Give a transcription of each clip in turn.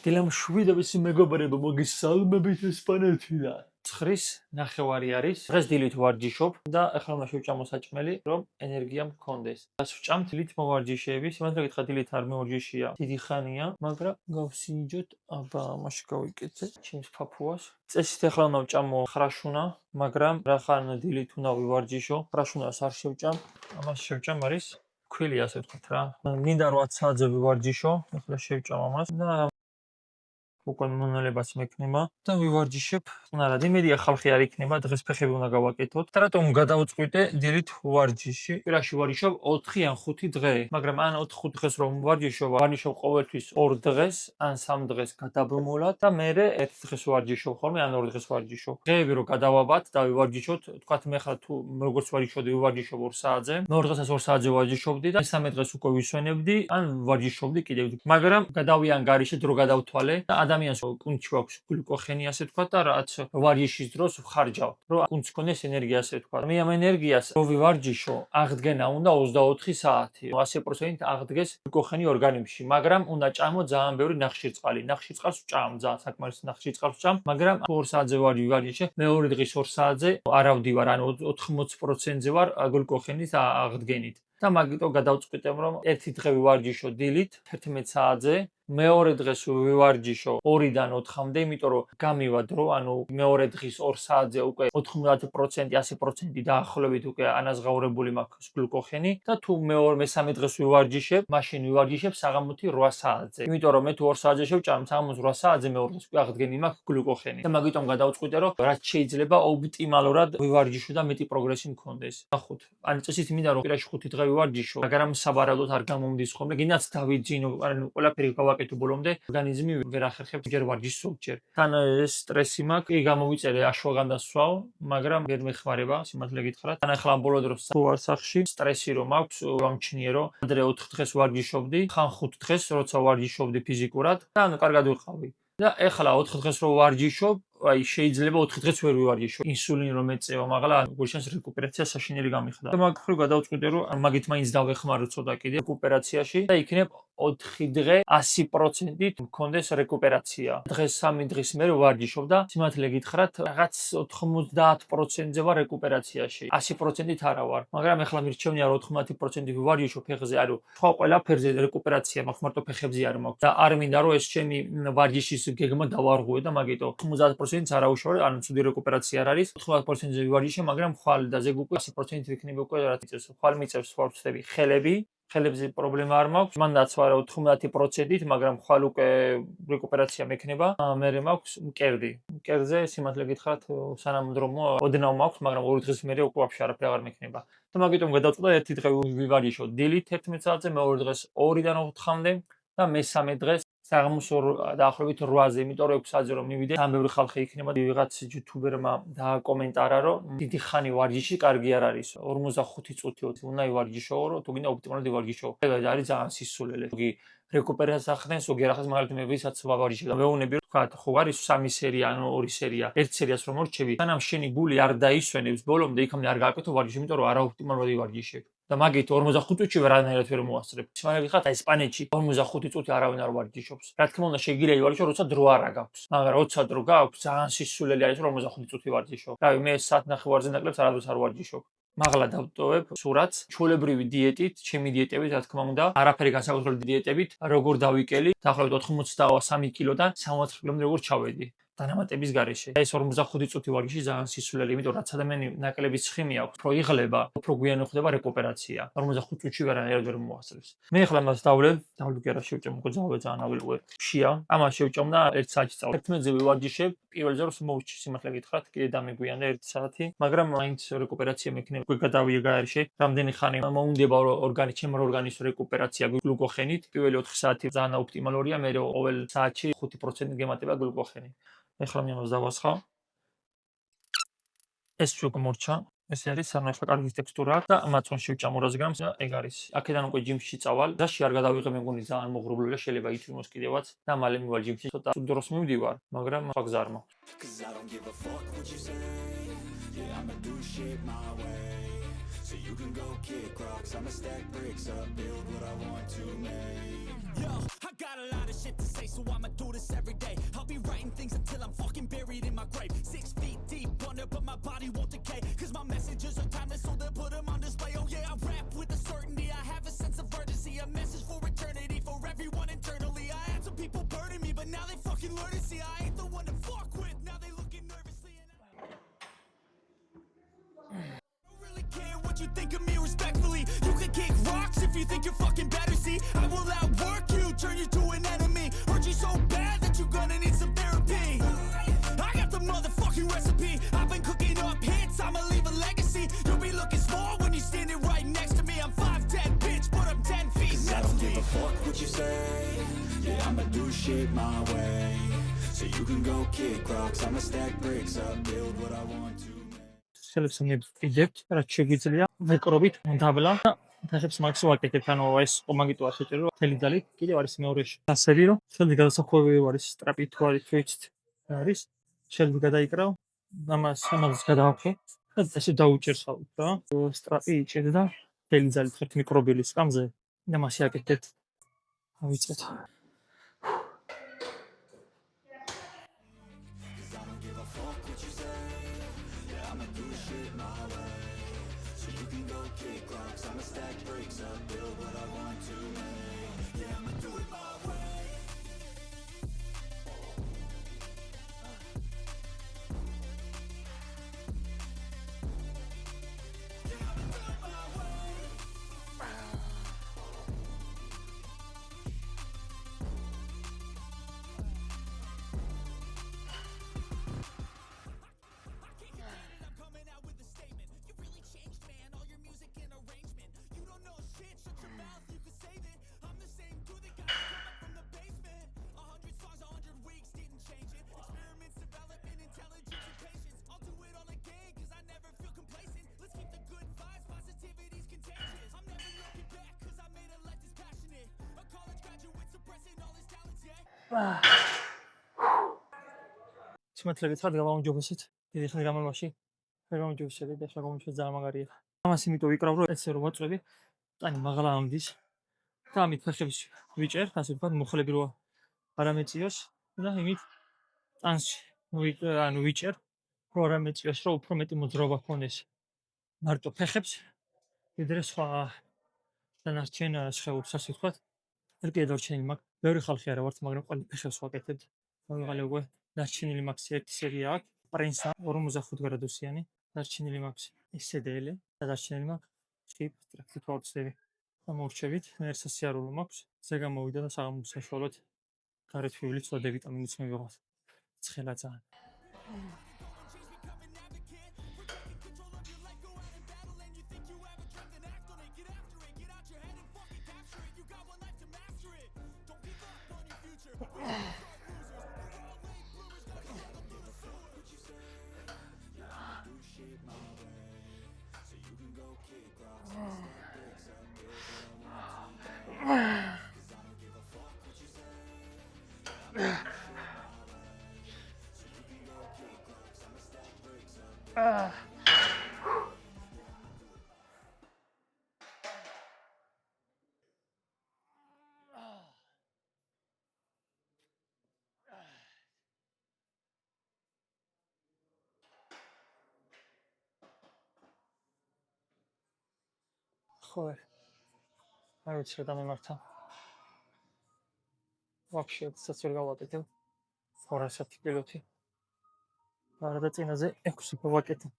დილამ შვიდების მეგობრებო, მოგესალმებით ესპანეთიდან. 9-ის ნახევარი არის. დღეს დილით ვარჯიშობ და ახლა უნდა შევჭამო საჭმელი, რომ ენერგია მქონდეს. ვჭამთ დილით მოვარჯიშეები, სიმართლე გითხრათ დილით არ მოვარჯიშია, დიდი ხანია, მაგრამ გავსინჯოთ, აბა, მაშინ გავიკეთე ჩემს ფაფუას. წესით ახლა უნდა ვჭამო ხრაშუნა, მაგრამ რახან დილით უნდა ვივარჯიშო, ხრაშუნას არ შევჭამ, ამას შევჭამ არის ქვილი ასე ვთქვათ რა. მინდა 8 საათზე ვივარჯიშო, ახლა შევჭამ ამას და უკვე მონალებაც მექნება და ვივარჯიშებ. ნარად იმედია ხალხი არ იქნება, დღეს ფეხები უნდა გავაკეთოთ. რატომ გადავწყვიტე დილით ვარჯიში? პირაში ვარჯიშობ 4 ან 5 დღე, მაგრამ ან 4-5 დღეს რომ ვარჯიშობ, ვარჯიშობ ყოველთვის 2 დღეს, ან 3 დღეს გადაბმულად და მერე 1 დღეს ვარჯიშობ ხოლმე, ან 2 დღეს ვარჯიშობ. დღეები რომ გადავაბათ და ვივარჯიშოთ, თქვათ მე ხა თუ როგორც ვარჯიშობდი, ვივარჯიშობ 2 საათზე, მე 2 დღესაც 2 საათზე ვარჯიშობდი და 3 დღეს უკვე ვისვენებდი, ან ვარჯიშობდი კიდევ. მაგრამ გადავიან გარეშე დრო გადავთვალე და ადამიანს კუნჩი აქვს გლიკოგენი ასე ვთქვათ და რაც ვარჯიშის დროს ვხარჯავ, რომ კუნჩს ქონდეს ენერგია ასე ვთქვათ. მე ამ ენერგიას რო ვივარჯიშო, აღდგენა უნდა 24 საათი. 100% აღდგეს გლიკოგენი ორგანიზმში, მაგრამ უნდა ჭამო ძალიან ბევრი ნახშირწყალი. ნახშირწყალს ვჭამ, ძალიან საკმარისი ნახშირწყალს ვჭამ, მაგრამ 2 საათზე ვარჯიშე, მეორე დღის 2 საათზე არ ავდივარ, ანუ 80%-ზე ვარ გლიკოგენის აღდგენით. და მაგიტო გადავწყვიტე რომ ერთი დღე ვივარჯიშო დილით 11 საათზე, მეორე დღეს ვივარჯიშო 2-დან 4-მდე, იმიტომ რომ გამივა დრო, ანუ მეორე დღის 2 საათზე უკვე 90% 100% დაახლოებით უკვე ანაზღაურებული მაქვს გლიკოგენი და თუ მესამე დღეს ვივარჯიშებ, მაშინ ვივარჯიშებ საღამოთი 8 საათზე. იმიტომ რომ მე თუ 2 საათზე შევჭამ, საღამოს 8 საათზე მეორე დღეს უკვე აღდგენი მაქვს გლიკოგენი. და მაგიტომ გადავწყვიტე რომ რაც შეიძლება ოპტიმალურად ვივარჯიშო და მეტი პროგრესი მქონდეს. ნახოთ, ანუ წესით მინდა რომ პირაში 5 დღე ვივარჯიშო, მაგრამ საბარადოდ არ გამომდის ხოლმე. გინდათ დავიძინო, ანუ ყველაფერი გავაკეთო ბოლომდე, ორგანიზმი ვერ ახერხებს ჯერ ვარჯიშს ზოგჯერ. თან სტრესი მაქვს, კი გამოვიწერე აშუღანდას ვსვავ, მაგრამ ვერ მეხმარება, სიმართლე გითხრათ. თან ახლა ბოლო დროს ვარ სახში, სტრესი რომ აქვს, ვამჩნიე რომ ადრე 4 დღეს ვარჯიშობდი, ხან 5 დღეს როცა ვარჯიშობდი ფიზიკურად და ანუ კარგად ვიყავი. და ეხლა 4 დღეს რო ვარჯიშობ, აი შეიძლება 4 დღეს ვერ ვივარჯიშო. ინსულინი რომ ეწევა, მაგრამ გულშენს რეკუპერაცია საშინელი გამიხდა. და მაგ ხრი გადავწყვიტე რომ მაგით მაინც დავეხმარო ცოტა კიდე რეკუპერაციაში და იქნებ 4 დღე 100%-ით მქონდეს რეკუპერაცია. დღეს 3 დღის მერე ვარჯიშობ და სიმართლე გითხრათ, რაღაც 90%-ზე ვარ რეკუპერაციაში. 100%-ით არა ვარ. მაგრამ ეხლა მირჩევნია რომ 90% ვივარჯიშო ფეხზე, ანუ სხვა ყველაფერზე რეკუპერაცია მაქვს, მარტო ფეხებზე არ მაქვს. და არ მინდა რომ ეს ჩემი ვარჯიშის გეგმა დავარღვიო და მაგიტო 90%-ს არ აუშავე, ანუ ცუდი რეკუპერაცია არ არის. 90%-ზე ვივარჯიშე, მაგრამ ხვალ და ზეგ უკვე 100%-ით ვიქნები უკვე რაც იწევს. ხვალ მიწევს სპორტსები, ხელებზე პრობლემა არ მაქვს. მანდაც ვარ 90%-ით, მაგრამ ხვალ უკვე რეკუპერაცია მექნება. მერე მაქვს მკერდი. მკერდზე სიმართლე გითხრათ, სანამ დრო ოდნავ მაქვს, მაგრამ 2 დღის მერე უკვე ვაფშე არაფერი აღარ მექნება. და მაგიტომ გადავწყვიტე ერთი დღე ვივარჯიშო დილით 11 საათზე, მეორე დღეს 2-დან 4-მდე და მესამე დღეს საღამოს დაახლოებით 8-ზე, იმიტომ რომ 6 საათზე რომ მივიდე, ძალიან ბევრი ხალხი იქნება. ვიღაც იუთუბერმა დააკომენტარა, რომ დიდი ხანი ვარჯიში კარგი არ არის. 45 წუთი უნდა ივარჯიშო, რომ თუ გინდა ოპტიმალურად ივარჯიშო. ეს არის ძალიან სისულელე. ზოგი რეკუპერაციას ახდენს, ზოგი რაღაცას მაგალითად მე ვისაც ვავარჯიშებ და მეუბნები რომ თქვა, ხო არის 3 სერია, ანუ 2 სერია. 1 სერიას რომ მორჩები, სანამ შენი გული არ დაისვენებს ბოლომდე, იქამდე არ გააკეთო ვარჯიში, იმიტომ რომ არაოპტიმალურად ივარჯიშებ. და მაგით 45 წუთში ვერანაირად ვერ მოვასწრებ. სიმართლე გითხრათ, ესპანეთში 45 წუთი არავინ არ ვარჯიშობს. რა თქმა უნდა, შეგიძლია ივარჯიშო, როცა დრო არ გაქვს. მაგრამ როცა დრო გაქვს, ძალიან სისულელი არის 45 წუთი ვარჯიშო. რავი, მე საათნახევარზე ნაკლებს არასდროს არ ვარჯიშობ. მაღლა დავტოვებ სურათს, ჩვეულებრივი დიეტით, ჩემი დიეტებით, რა თქმა უნდა, არაფერი განსაკუთრებული დიეტებით, როგორ დავიკელი, დაახლოებით 83 კილოდან 60 კილომდე როგორ ჩავედი. დანამატების გარეშე. ეს 45 წუთი ვარჯიში ძალიან სისულელი, იმიტომ რომ რაც ადამიანი ნაკლები ცხიმი აქვს, უფრო იღლება, უფრო გვიანი ხდება რეკუპერაცია. 45 წუთში ვერანაირად ვერ მოასწრებს. მე ახლა მას დავლევ კი არა შევჭამ, უკვე ძალიან ავილუე. შია, ამას შევჭამ და 1 საათში წავ. 11-ზე ვივარჯიშებ, პირველზე რომ მოვჭი, სიმართლე გითხრათ, კიდე დამეგვიანდა 1 საათი, მაგრამ მაინც რეკუპერაცია მექნება. უკვე გადავიე გარეშე, რამდენი ხანი მოუნდება ჩემ ორგანიზმს რეკუპერაცია გლიკოგენით. პირველი 4 საათი ძალიან ოპტიმალურია, მე ყოველ საათში 5% გემატება გლიკოგენი. ეხლა მე ამას დავასხავ. ეს უკვე მორჩა. ეს არის სანამ ახლა კარგი ტექსტურა და მაწვანში ვჭამ 200 გრამს და ეგ არის. აქედან უკვე ჯიმში წავალ. ზაში არ გადავიღე, მე მგონი ძალიან მოღრუბლულია, შეიძლება ითვიმოს კიდევაც და მალე მივალ ჯიმში. ცოტა დროს მივდივარ, მაგრამ სხვა გზა არ მაქვს. So you can go kick rocks, I'ma stack bricks up, build what I want to make. Yo, I got a lot of shit to say, so I'ma do this every you think you're fucking better, see, I will outwork you, turn you to an enemy. Hurt you so bad that you're gonna need some therapy. I got the motherfucking recipe. I've been cooking up hits, I'ma leave a legacy. You'll be looking small when you're standing right next to me. I'm 5'10", bitch, but I'm 10 feet next to me. I don't give a fuck what you say. Yeah, I'ma do shit my way. So you can go kick rocks, I'ma stack bricks up, build what I want to. ხელებს მივყიდებთ, რაც შეგვიძლია ვეკრობით დაბლა და ფეხებს მაქვს ვაკეთებთ, ანუ ეს კომაგიტოა შეჭერო, მთელი ძალით. კიდევ არის მეორე ასეთი, რომ შეიძლება გადასახვევი არის სტრაპი თუ არის twist არის, შეიძლება გადაიკრავ, ამას გადავახე და ესე დაუჭერსავ რა. სტრაპი იჭერდა და მთელი ძალით ხერთ მიკრობილის სკამზე და მასე აკეთებთ. ავიწეთ. Смотри, გეცხად გავამჯობესეთ. დიდი ხნის განმავლობაში გავამჯობესეთ და ახლა გამოჩვენე ძალიან მაგარია. ამას იმიტომ ვიკრავ, რომ ესე რომ ვაწვევი, ტანი მაღლა ამდის და ამით ფეხებს ვიჭერ, ასე ვთქვათ, მუხლები რო არ ამეწიოს და იმით ტანს ვიჭერ, რომ არ ამეწიოს, რომ უფრო მეტი მოძრაობა ქონდეს მარტო ფეხებს, ვიდრე სხვა დანარჩენ სხეულს, ასე ვთქვათ. ერთი დარჩენილი მაქვს. ბევრი ხალხი არა ვართ, მაგრამ ყველი ფეხებს ვაკეთებთ. გავიღალე უკვე დარჩენილი მაქვს ერთი სერია აქვს, პრენსა 45 გრადუსიანი, დარჩენილი მაქვს SDL და დარჩენილი მაქვს chip ტრაქცი თვალწები. ამორჩევით, ერთ სასიარულო მაქვს, ზე გამოვიდა და საშუალოდ გარეთ ფივლიც და D ვიტამინიც მივიღოთ. ცხელა ძალიან. ხო, არ ვიცი რა დამემართა. Вообще, საერთოდ გავაკეთებ 210 კილოთი. არა და წინაზე 6 გავაკეთე.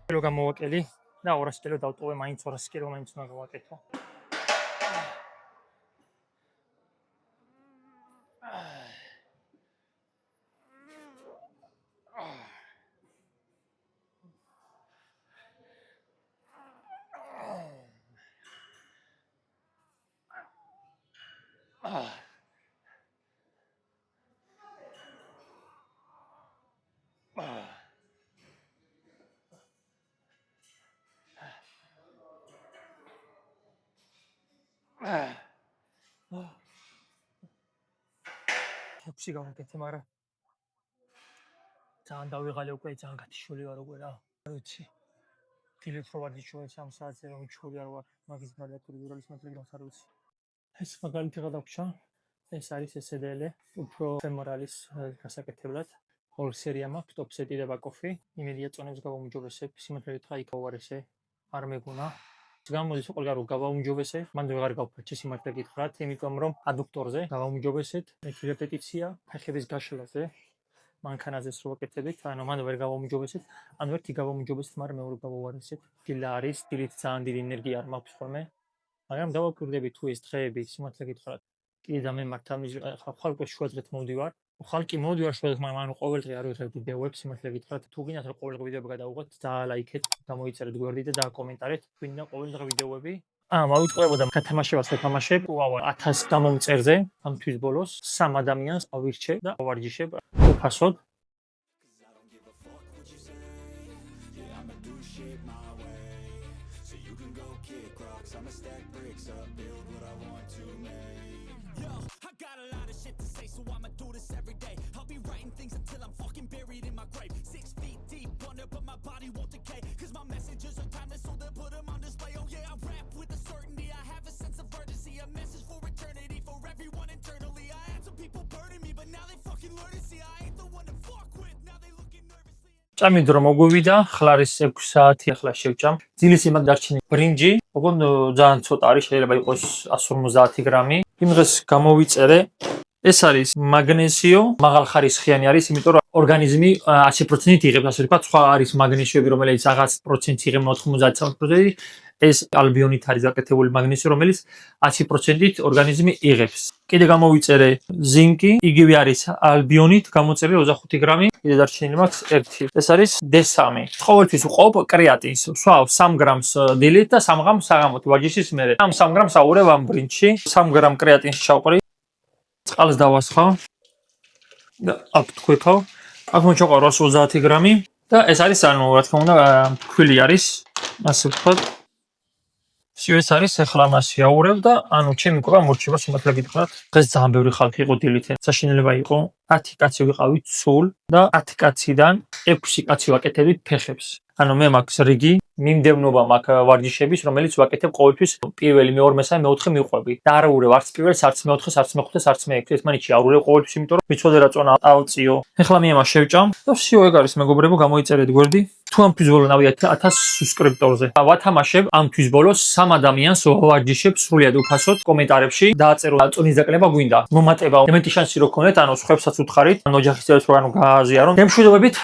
კილო გამოვაკელი და 200 კილო დავტოვე, მაინც 200 კილო მაინც უნდა გავაკეთო. ხებში გავაკეთე, მაგრამ ძალიან დავიღალე უკვე ძალიან გათიშული ვარ უკვე რა. არ ვიცი. დილით რო ვარჯიშობ 3 საათზე რომ ჩული არ ვარ. მაგის მაგალითური ვირალის მატლიგრამს არ ვიცი. ეს მაგალითი გადავჭა. ეს არის SDL, უფრო ფემორალის გასაკეთებლად. ორ სერია მაქვს, ტოპსეტი და ბაკოფი. იმედია წონებს გავაუმჯობესებ. სიმართლე გითხრა იქ ვარ ესე. არ მეგონა. გამოდის ყველგან რომ გავაუმჯობესებ, მანდ ვეღარ გავფრჩი სიმართლე გითხრათ, იმიტომ რომ ადუქტორზე გავაუმჯობესეთ, რეპეტიცია, ფეხების გაშლაზე, მანქანაზეც რო ვაკეთებთ, ანუ მანდ ვერ გავაუმჯობესეთ, ან ვერთი გავაუმჯობესეთ, მაგრამ მეორე გავავარესეთ. დილა არის, დილით ძალიან დიდი ენერგია არ მაქვს ხოლმე. მაგრამ დავაკვირდები თუ ეს დღეები სიმართლე გითხრათ. კიდე და მე მართავ ხალხ უკვე შუადღეთ მოვდივარ. ხალხი მოვდივარ შუადღეთ, მაგრამ ანუ ყოველ დღე არ ვიღებ ვიდეოებს სიმართლე გითხრათ. თუ გინდათ რომ ყოველ დღე ვიდეოები გადავუღოთ, დალაიქეთ, გამოიწერეთ გვერდი და დაკომენტარეთ, გვინდა ყოველ დღე ვიდეოები. მოვიწყებოდა გათამაშებას ვეთამაშებ, 1000 გამომწერზე, ამ თვის ბოლოს 3 ადამიანს ავირჩევ და ვარჯიშებ უფასოდ. I got a lot of shit to say, so I'ma do this every day. I'll be writing things until I'm fucking buried in my grave. 6 feet deep under, but my body won't decay. Cause my messages are timeless, so they'll put them on display. Oh yeah, I rap with a certainty. I have a sense of urgency, a message for eternity, for everyone internally. I had some people burning me, but now they fucking learn to see I ain't the one to fuck with. Now they looking nervously. ჭამი დრო მოგვივიდა, ხლა არის 6 საათი, ახლა შევჭამ. ძილის იმად დარჩენი ბრინჯი, ოღონ ძალიან ცოტა არის, შეიძლება იყოს 150 გრამი. იმ დღეს გამოვიწერე. ეს არის მაგნეზიო, მაღალხარისხიანი არის, იმიტომ რომ ორგანიზმი 100%-ით იღებს, ასე ვთქვათ, სხვა არის მაგნეზიოები, რომელიც რაღაც პროცენტს იღებს 90%-ით. ეს ალბიონით არის გაკეთებული მაგნეზიო, რომელიც 100%-ით ორგანიზმი იღებს. კიდე გამოვიწერე ზინკი, იგივე არის ალბიონით, გამოწერე 25 გრამი, კიდე დარჩენილი მაქვს 1. ეს არის D3. ყოველთვის ვყავ კრეატინს, ვსვავ 3 გრამს დილით და 3 გრამს საღამოთი ვარჯიშის მერე. ამ 3 გრამს აურევ ამ ბრინჯში, 3 გრამ კრეატინს ჩავყრი. წყალს დავასხავ და აქ თქვექავ. აქ მოჩოყავ 130 გრამი და ეს არის ანუ რა თქმა უნდა თქვილი არის, ასე ვთქვათ. ეს არის ახლა მასი აურევ და ანუ ჩემი ყურა მორჩება სიმართლე გითხრათ. დღეს ძალიან ბევრი ხალხი იყო დილით. საშინელება იყო 10 კაცი ვიყავით სულ და 10 კაციდან 6 კაცი ვაკეთებდით ფეხებს. ანუ მე მაქვს რიგი მიმდევნობა მაქვს ვარჯიშების, რომელიც ვაკეთებ ყოველთვის პირველი, მე-2, მე-3, მე-4 მიყვები. და არ აურევ არც პირველს, არც მე-4, არც მე-5, არც მე-6. ერთმანეთში არ აურევ ყოველთვის, იმიტომ რომ ვიცოდე რა წონა ავწიო. ეხლა მე ამას შევჭამ და всё ეგ არის მეგობრებო, გამოიწერეთ გვერდი. თუ ამ თვის ბოლოს ნავიდეთ 1000 სუბსკრიპტორზე. ვათამაშებ ამ თვის ბოლოს 3 ადამიანს ვარჯიშებ სრულიად უფასოდ. კომენტარებში დააწერო წონის დაკლება გვინდა. მომატება, ემენტი შანსი რო გქონდეთ, ანუ სხვებსაც უთხარით, ან ოჯახის წევრებს რო გააზიარონ. გემშვიდობებით.